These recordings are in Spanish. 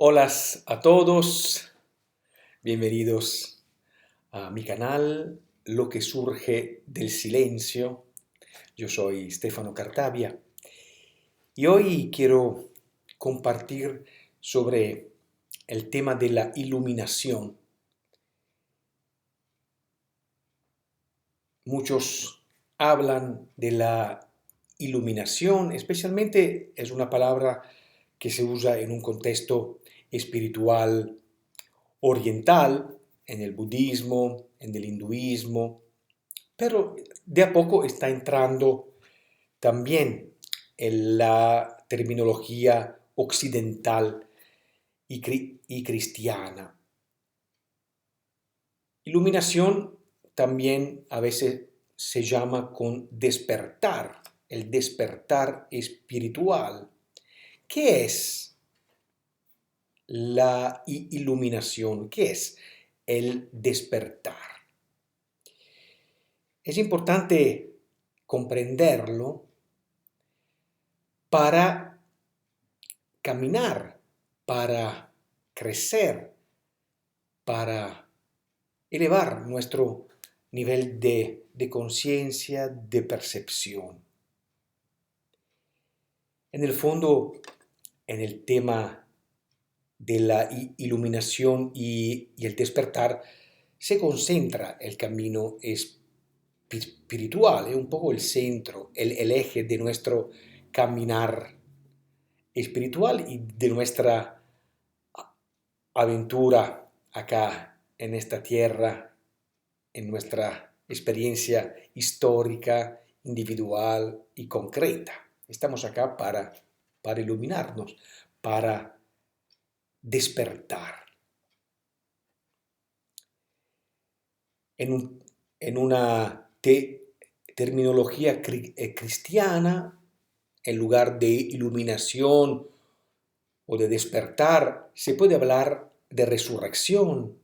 Hola a todos, bienvenidos a mi canal Lo que surge del silencio. Yo soy Stefano Cartavia y hoy quiero compartir sobre el tema de la iluminación. Muchos hablan de la iluminación, especialmente es una palabra que se usa en un contexto espiritual oriental, en el budismo, en el hinduismo, pero de a poco está entrando también en la terminología occidental y cristiana. Iluminación también a veces se llama con despertar, el despertar espiritual. ¿Qué es la iluminación? ¿Qué es el despertar? Es importante comprenderlo para caminar, para crecer, para elevar nuestro nivel de conciencia, de percepción. En el fondo, en el tema de la iluminación y el despertar, se concentra el camino espiritual, es un poco el centro, el eje de nuestro caminar espiritual y de nuestra aventura acá en esta tierra, en nuestra experiencia histórica, individual y concreta. Estamos acá para iluminarnos, para despertar. En una terminología cristiana, en lugar de iluminación o de despertar, se puede hablar de resurrección,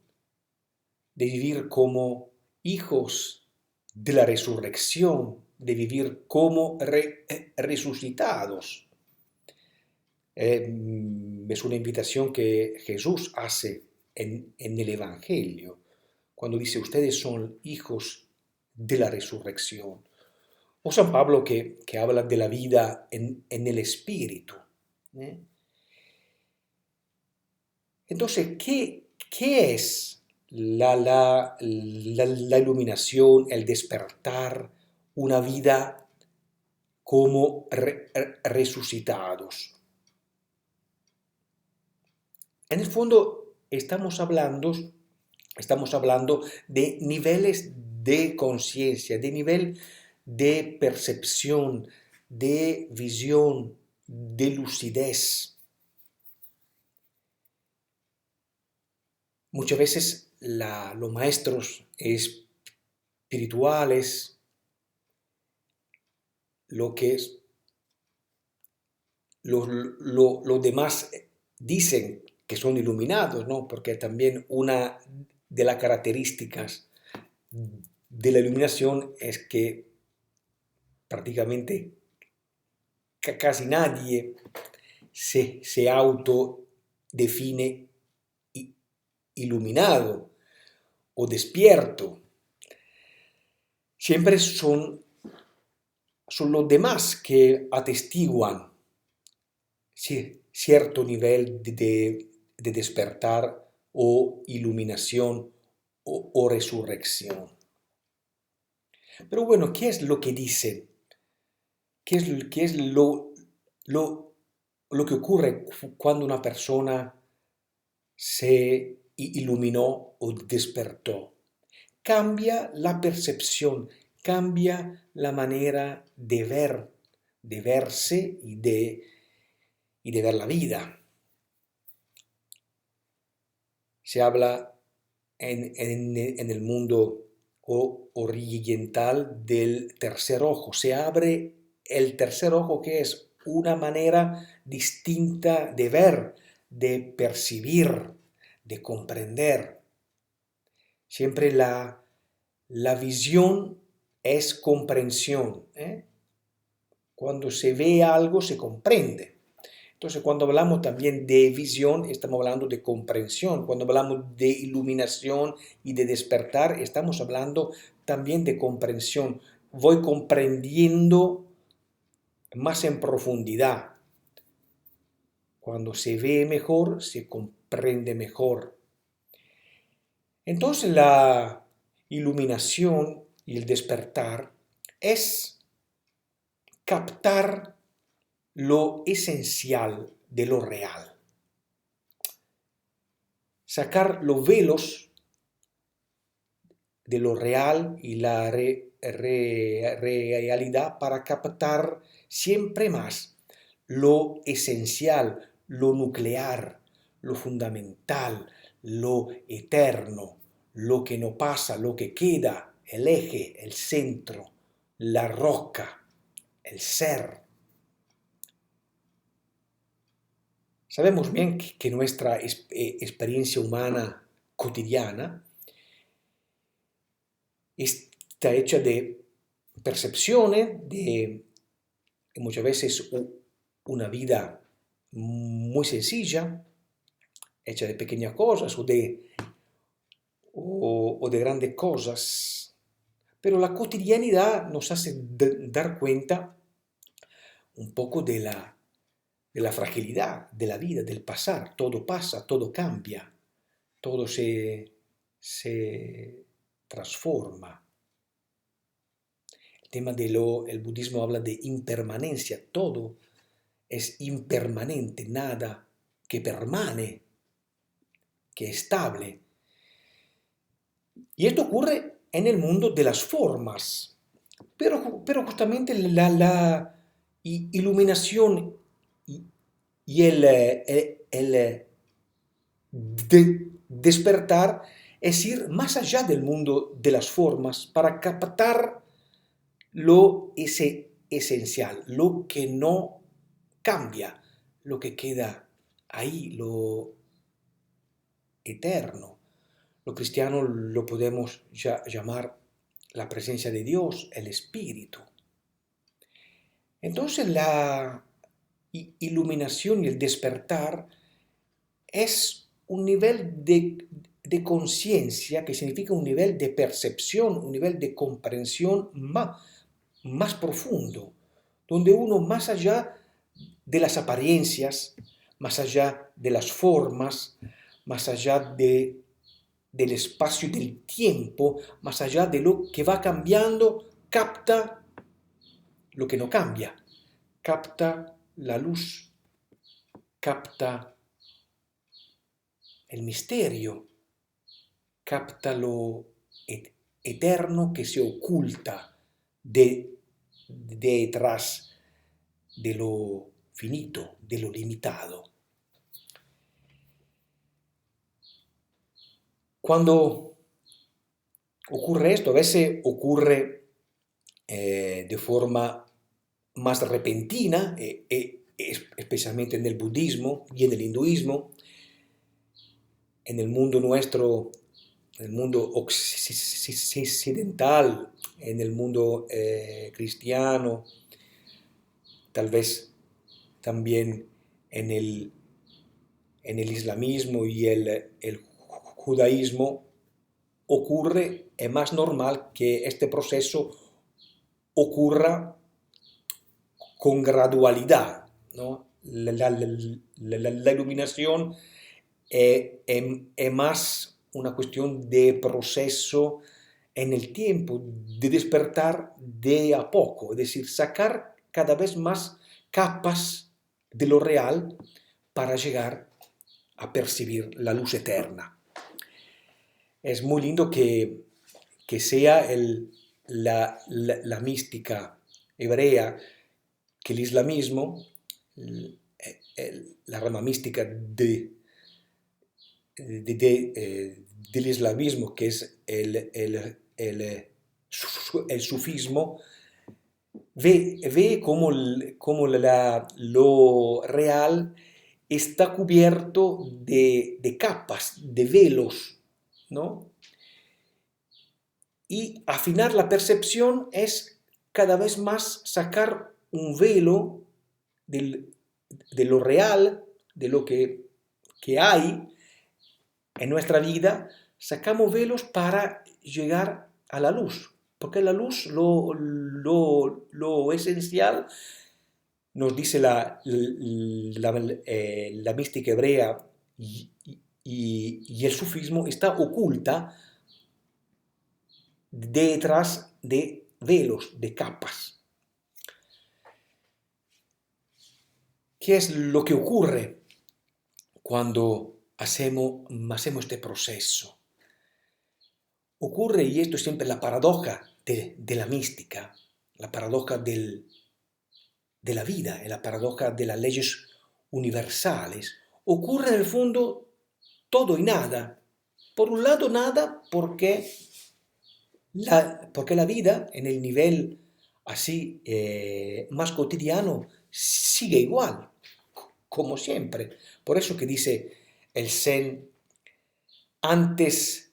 de vivir como hijos de la resurrección, de vivir como resucitados. Es una invitación que Jesús hace en el Evangelio, cuando dice, ustedes son hijos de la resurrección. O San Pablo que habla de la vida en el Espíritu. Entonces, ¿qué es la iluminación, el despertar, una vida como resucitados? En el fondo, estamos hablando de niveles de conciencia, de nivel de percepción, de visión, de lucidez. Muchas veces los maestros espirituales, lo que es, los demás dicen que son iluminados, ¿no? Porque también una de las características de la iluminación es que prácticamente casi nadie se autodefine iluminado o despierto. Siempre son los demás que atestiguan cierto nivel de despertar o iluminación o resurrección. Pero bueno, ¿qué es lo que dicen? ¿Qué es lo que ocurre cuando una persona se iluminó o despertó? Cambia la percepción, cambia la manera de ver, de verse y de ver la vida. Se habla en el mundo oriental del tercer ojo. Se abre el tercer ojo, que es una manera distinta de ver, de percibir, de comprender. Siempre la visión es comprensión. Cuando se ve algo, se comprende. Entonces, cuando hablamos también de visión, estamos hablando de comprensión. Cuando hablamos de iluminación y de despertar, estamos hablando también de comprensión. Voy comprendiendo más en profundidad. Cuando se ve mejor, se comprende mejor. Entonces, la iluminación y el despertar es captar lo esencial de lo real. Sacar los velos de lo real y la realidad para captar siempre más lo esencial, lo nuclear, lo fundamental, lo eterno, lo que no pasa, lo que queda, el eje, el centro, la roca, el ser. Sabemos bien que nuestra experiencia humana cotidiana está hecha de percepciones, de muchas veces una vida muy sencilla, hecha de pequeñas cosas o de grandes cosas, pero la cotidianidad nos hace dar cuenta un poco de la fragilidad de la vida, del pasar. Todo pasa, todo cambia, todo se transforma. El tema el budismo habla de impermanencia, todo es impermanente, nada que permane, que es estable. Y esto ocurre en el mundo de las formas, pero justamente la iluminación y despertar es ir más allá del mundo de las formas para captar lo esencial, lo que no cambia, lo que queda ahí, lo eterno. Lo cristiano lo podemos llamar la presencia de Dios, el Espíritu. Entonces la iluminación y el despertar es un nivel de conciencia que significa un nivel de percepción, un nivel de comprensión más profundo, donde uno más allá de las apariencias, más allá de las formas, más allá del espacio y del tiempo, más allá de lo que va cambiando, capta lo que no cambia, capta la luz, capta el misterio, capta lo eterno que se oculta detrás de lo finito, de lo limitado. Cuando ocurre esto, a veces ocurre de forma más repentina, especialmente en el budismo y en el hinduismo, en el mundo nuestro, en el mundo occidental, en el mundo cristiano, tal vez también en el islamismo y el judaísmo, ocurre, es más normal que este proceso ocurra con gradualidad, ¿no? La iluminación es más una cuestión de proceso en el tiempo, de despertar de a poco, es decir, sacar cada vez más capas de lo real para llegar a percibir la luz eterna. Es muy lindo que sea la mística hebrea, que el islamismo, la rama mística del islamismo, que es el sufismo, ve como lo real está cubierto de capas, de velos, ¿no? Y afinar la percepción es cada vez más sacar un velo del de lo real, de lo que hay en nuestra vida, sacamos velos para llegar a la luz. Porque la luz, lo esencial, nos dice la mística hebrea y el sufismo, está oculta detrás de velos, de capas. ¿Qué es lo que ocurre cuando hacemos este proceso? Ocurre, y esto es siempre la paradoja de la mística, la paradoja de la vida, la paradoja de las leyes universales. Ocurre en el fondo todo y nada. Por un lado, nada porque la vida en el nivel así más cotidiano sigue igual, como siempre. Por eso que dice el Zen, antes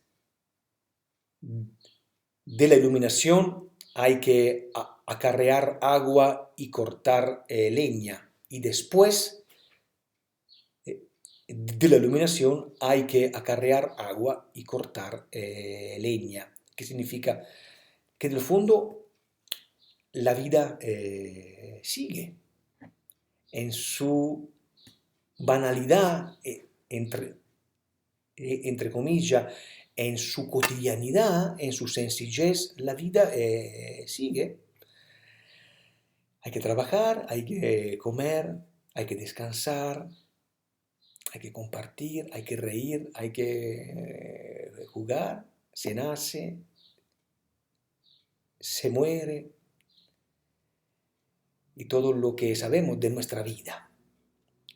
de la iluminación hay que acarrear agua y cortar leña. Y después de la iluminación hay que acarrear agua y cortar leña. ¿Qué significa? Que en el fondo la vida sigue en su banalidad, entre comillas, en su cotidianidad, en su sencillez, la vida sigue. Hay que trabajar, hay que comer, hay que descansar, hay que compartir, hay que reír, hay que jugar, se nace, se muere y todo lo que sabemos de nuestra vida.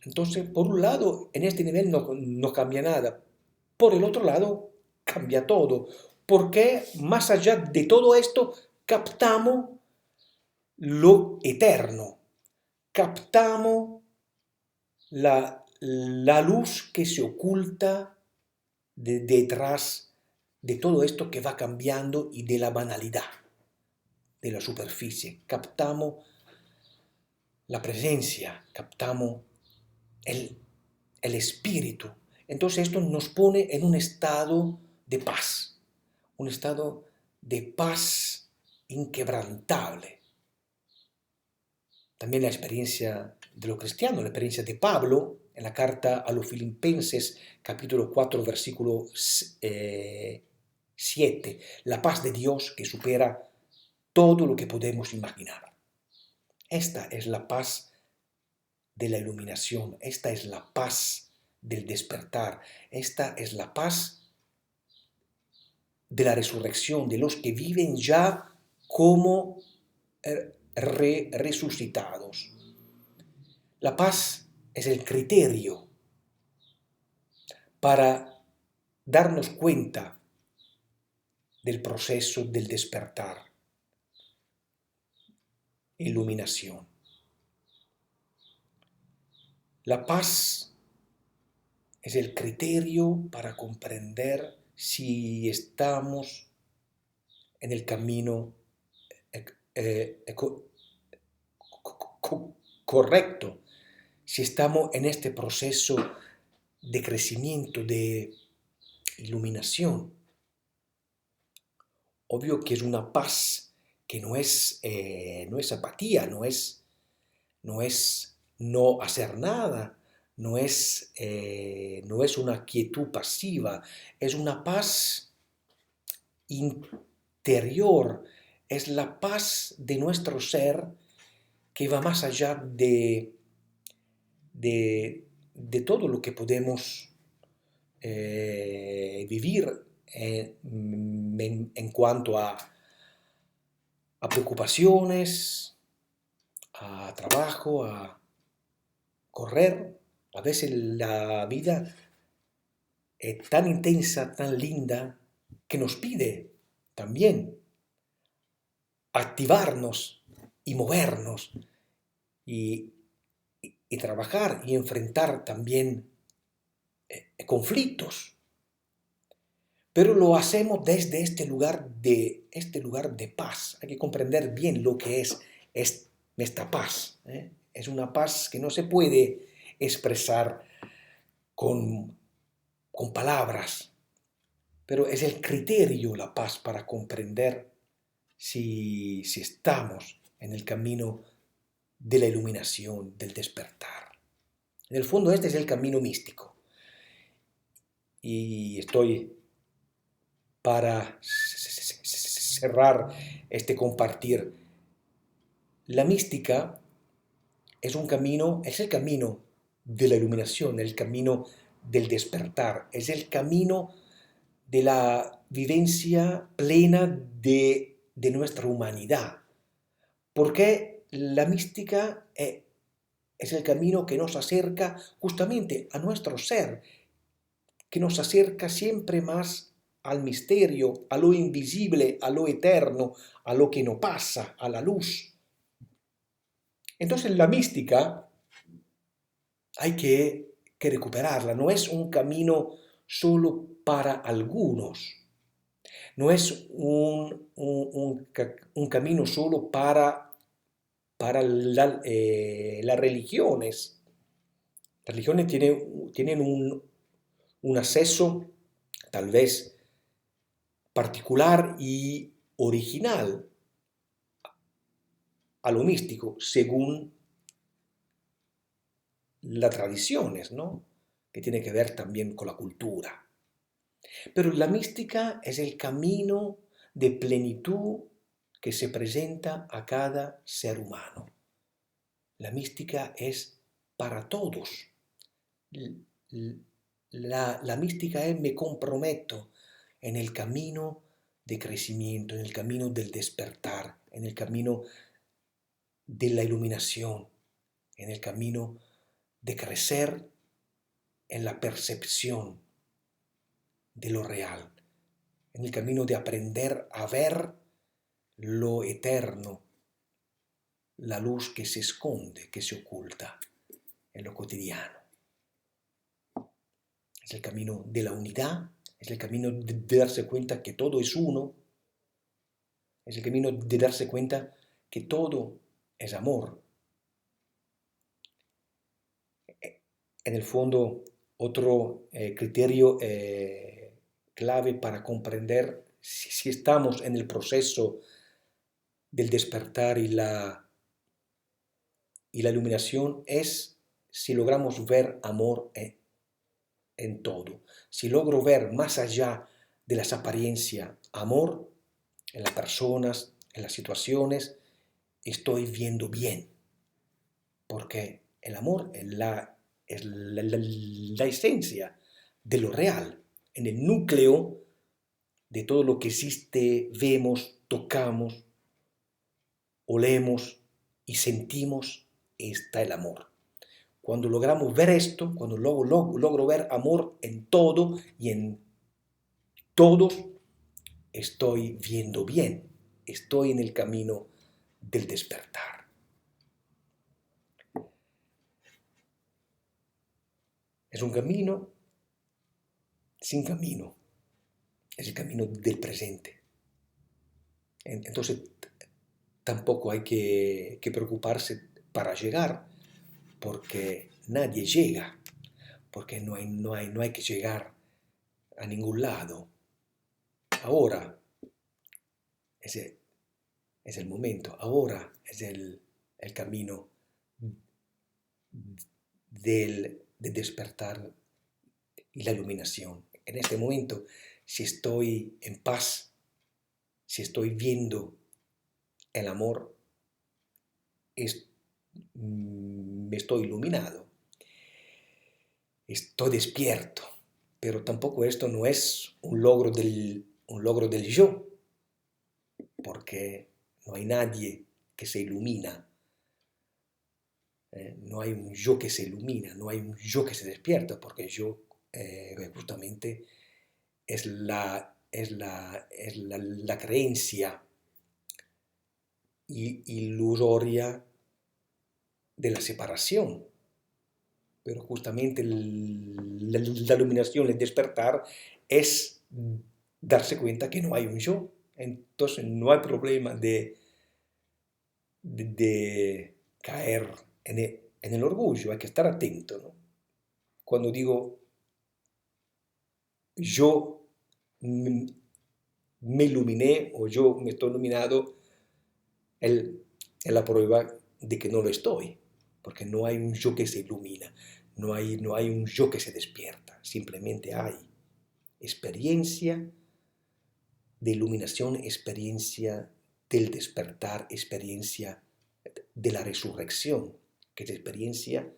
Entonces, por un lado, en este nivel no cambia nada. Por el otro lado, cambia todo. Porque más allá de todo esto, captamos lo eterno. Captamos la luz que se oculta detrás de todo esto que va cambiando y de la banalidad, de la superficie. Captamos la presencia, captamos el espíritu. Entonces esto nos pone en un estado de paz, un estado de paz inquebrantable. También la experiencia de los cristianos, la experiencia de Pablo en la carta a los Filipenses, capítulo 4, versículo 7. La paz de Dios que supera todo lo que podemos imaginar. Esta es la paz de la iluminación, esta es la paz del despertar, esta es la paz de la resurrección, de los que viven ya como resucitados. La paz es el criterio para darnos cuenta del proceso del despertar, iluminación. La paz es el criterio para comprender si estamos en el camino correcto, si estamos en este proceso de crecimiento, de iluminación. Obvio que es una paz que no es apatía, no es no hacer nada, no es una quietud pasiva, es una paz interior, es la paz de nuestro ser que va más allá de todo lo que podemos vivir en cuanto a preocupaciones, a trabajo, a correr. A veces la vida es tan intensa, tan linda, que nos pide también activarnos y movernos y trabajar y enfrentar también conflictos. Pero lo hacemos desde este lugar de paz. Hay que comprender bien lo que es esta paz. es una paz que no se puede expresar con, con palabras, pero es el criterio la paz para comprender si estamos en el camino de la iluminación, del despertar. En el fondo este es el camino místico. Y estoy para cerrar este compartir. La mística es un camino, es el camino de la iluminación, el camino del despertar, es el camino de la vivencia plena de nuestra humanidad. Porque la mística es el camino que nos acerca justamente a nuestro ser, que nos acerca siempre más al misterio, a lo invisible, a lo eterno, a lo que no pasa, a la luz. Entonces la mística hay que recuperarla, no es un camino solo para algunos, no es un camino solo para las religiones. Las religiones tienen un acceso tal vez particular y original a lo místico, según las tradiciones, ¿no? Que tiene que ver también con la cultura. Pero la mística es el camino de plenitud que se presenta a cada ser humano. La mística es para todos. La mística es me comprometo en el camino de crecimiento, en el camino del despertar, en el camino de la iluminación, en el camino de crecer en la percepción de lo real, en el camino de aprender a ver lo eterno, la luz que se esconde, que se oculta en lo cotidiano. Es el camino de la unidad, es el camino de darse cuenta que todo es uno, es el camino de darse cuenta que todo es amor. En el fondo, otro criterio clave para comprender si estamos en el proceso del despertar y la iluminación es si logramos ver amor en todo. Si logro ver más allá de las apariencias amor en las personas, en las situaciones, estoy viendo bien. Porque el amor es la esencia de lo real, en el núcleo de todo lo que existe, vemos, tocamos, olemos y sentimos, está el amor. Cuando logramos ver esto, cuando logro ver amor en todo y en todos, estoy viendo bien, estoy en el camino del despertar. Es un camino sin camino, es el camino del presente. Entonces tampoco hay que preocuparse para llegar, porque nadie llega, porque no hay que llegar a ningún lado. Ahora es el momento, ahora es el camino de despertar y la iluminación. En este momento, si estoy en paz, si estoy viendo el amor, me estoy iluminado, estoy despierto, pero tampoco esto no es un logro del yo, porque no hay nadie que se ilumina, no hay un yo que se ilumina, no hay un yo que se despierta, porque el yo justamente es la creencia ilusoria de la separación. Pero justamente la iluminación, el despertar, es darse cuenta que no hay un yo. Entonces no hay problema de caer en el orgullo, hay que estar atento, ¿no? Cuando digo yo me iluminé o yo me estoy iluminado, es la prueba de que no lo estoy, porque no hay un yo que se ilumina, no hay un yo que se despierta, simplemente hay experiencia de iluminación, experiencia del despertar, experiencia de la resurrección, que es experiencia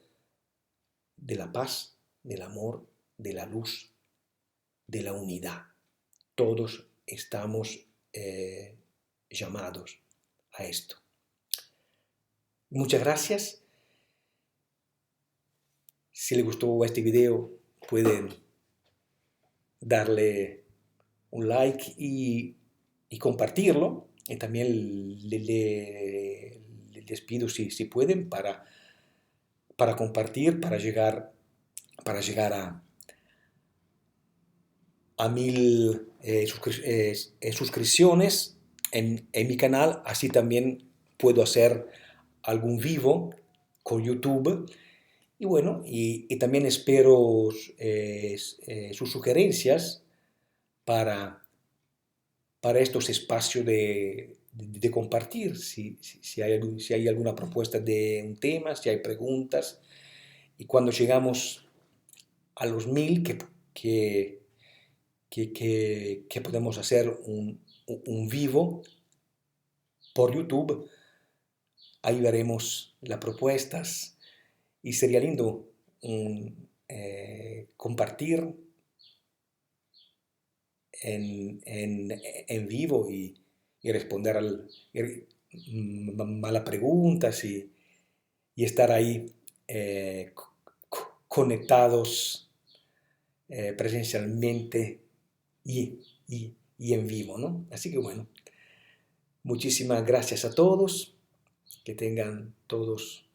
de la paz, del amor, de la luz, de la unidad. Todos estamos llamados a esto. Muchas gracias. Si les gustó este video, pueden darle un like y compartirlo. Y también les pido si pueden para compartir, para llegar a 1000 suscripciones en mi canal. Así también puedo hacer algún vivo con YouTube. Y bueno, y también espero sus sugerencias para, para estos espacios de compartir. Si hay alguna propuesta de un tema, si hay preguntas. Y cuando llegamos a los 1000, que podemos hacer un vivo por YouTube, ahí veremos las propuestas. Y sería lindo compartir en vivo y responder a las preguntas y estar ahí conectados presencialmente y en vivo, ¿no? Así que bueno, muchísimas gracias a todos, que tengan todos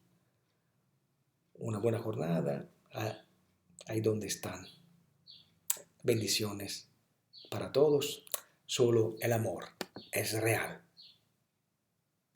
una buena jornada ahí donde están. Bendiciones para todos. Solo el amor es real.